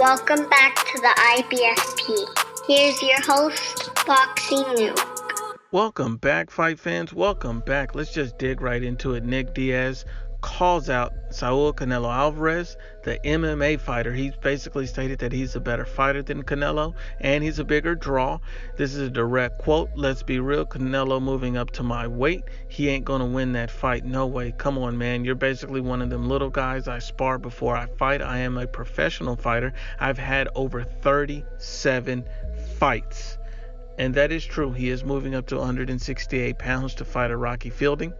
Welcome back to the IBFP. Here's your host, Boxing Nuke. Welcome back, fight fans. Welcome back. Let's just dig right into it. Nick Diaz calls out Saul Canelo Alvarez, the MMA fighter. He's basically stated that he's a better fighter than Canelo and he's a bigger draw. This is a direct quote. Let's be real. Canelo moving up to my weight. He ain't gonna win that fight. No way. Come on, man. You're basically one of them little guys. I spar before I fight. I am a professional fighter. I've had over 37 fights. And that is true. He is moving up to 168 pounds to fight a Rocky Fielding.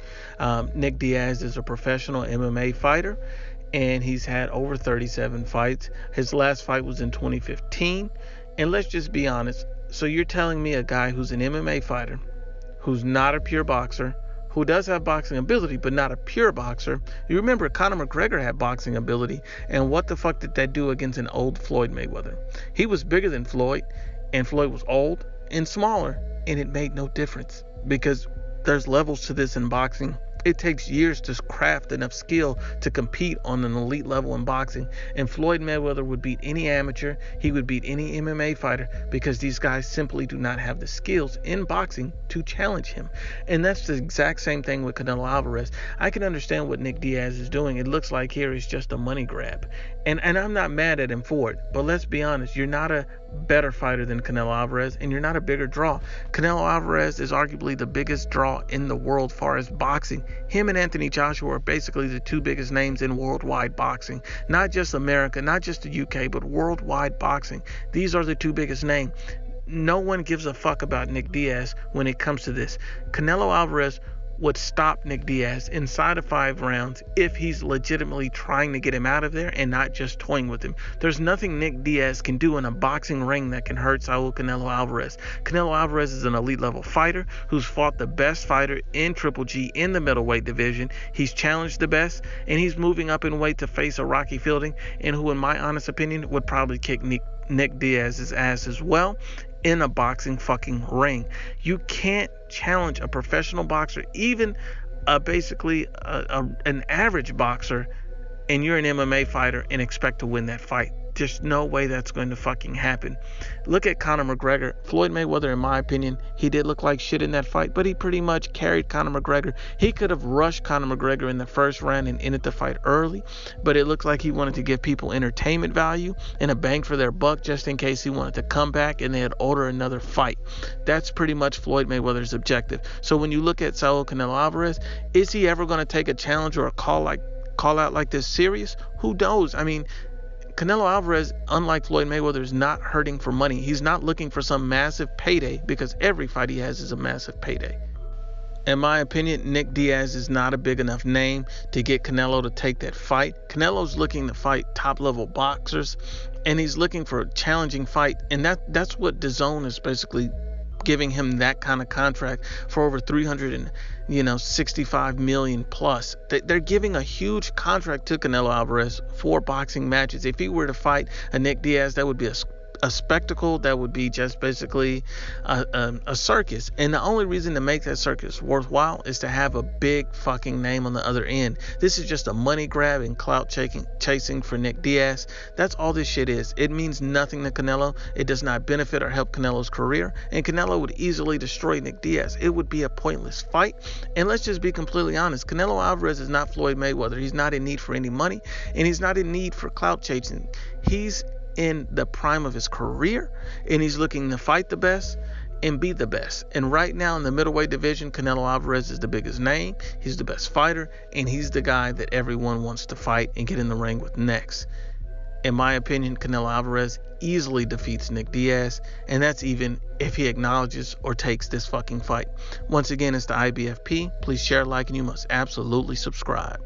Nick Diaz is a professional MMA fighter, and he's had over 37 fights. His last fight was in 2015. And let's just be honest. So you're telling me a guy who's an MMA fighter, who's not a pure boxer, who does have boxing ability, but not a pure boxer. You remember Conor McGregor had boxing ability, and what the fuck did that do against an old Floyd Mayweather? He was bigger than Floyd, and Floyd was old and smaller, and it made no difference because there's levels to this in boxing. It takes years to craft enough skill to compete on an elite level in boxing, and Floyd Mayweather would beat any amateur. He would beat any MMA fighter because these guys simply do not have the skills in boxing to challenge him. And that's the exact same thing with Canelo Alvarez. I can understand what Nick Diaz is doing. It looks like here is just a money grab, and I'm not mad at him for it, but let's be honest, you're not a better fighter than Canelo Alvarez, and you're not a bigger draw. Canelo Alvarez is arguably the biggest draw in the world as far as boxing. Him and Anthony Joshua are basically the two biggest names in worldwide boxing. Not just America, not just the UK, but worldwide boxing. These are the two biggest names. No one gives a fuck about Nick Diaz when it comes to this. Canelo Alvarez would stop Nick Diaz inside of 5 rounds if he's legitimately trying to get him out of there and not just toying with him. There's nothing Nick Diaz can do in a boxing ring that can hurt Saul Canelo Alvarez. Canelo Alvarez is an elite level fighter who's fought the best fighter in Triple G in the middleweight division. He's challenged the best, and he's moving up in weight to face a Rocky Fielding, and who in my honest opinion would probably kick Nick Diaz's ass as well in a boxing fucking ring. You can't challenge a professional boxer, even basically an average boxer, and you're an MMA fighter and expect to win that fight. There's no way that's going to fucking happen. Look at Conor McGregor. Floyd Mayweather, in my opinion, he did look like shit in that fight, but he pretty much carried Conor McGregor. He could have rushed Conor McGregor in the first round and ended the fight early, but it looked like he wanted to give people entertainment value and a bang for their buck just in case he wanted to come back and they'd order another fight. That's pretty much Floyd Mayweather's objective. So when you look at Saul Canelo Alvarez, is he ever going to take a challenge or a call out like this serious? Who knows? I mean, Canelo Alvarez, unlike Floyd Mayweather, is not hurting for money. He's not looking for some massive payday because every fight he has is a massive payday. In my opinion, Nick Diaz is not a big enough name to get Canelo to take that fight. Canelo's looking to fight top-level boxers, and he's looking for a challenging fight, and that's what DAZN is basically giving him, that kind of contract for over 365 million plus. They're giving a huge contract to Canelo Alvarez for boxing matches. If he were to fight a Nick Diaz, that would be a spectacle. That would be just basically a circus, and the only reason to make that circus worthwhile is to have a big fucking name on the other end. This is just a money grab and clout chasing for Nick Diaz. That's all this shit is. It means nothing to Canelo. It does not benefit or help Canelo's career, and Canelo would easily destroy Nick Diaz. It would be a pointless fight. And let's just be completely honest, Canelo Alvarez is not Floyd Mayweather. He's not in need for any money, and he's not in need for clout chasing. He's in the prime of his career, and he's looking to fight the best and be the best. And right now in the middleweight division, Canelo Alvarez is the biggest name. He's the best fighter, and he's the guy that everyone wants to fight and get in the ring with next. In my opinion, Canelo Alvarez easily defeats Nick Diaz, and that's even if he acknowledges or takes this fucking fight. Once again, it's the IBFP. Please share, like, and you must absolutely subscribe.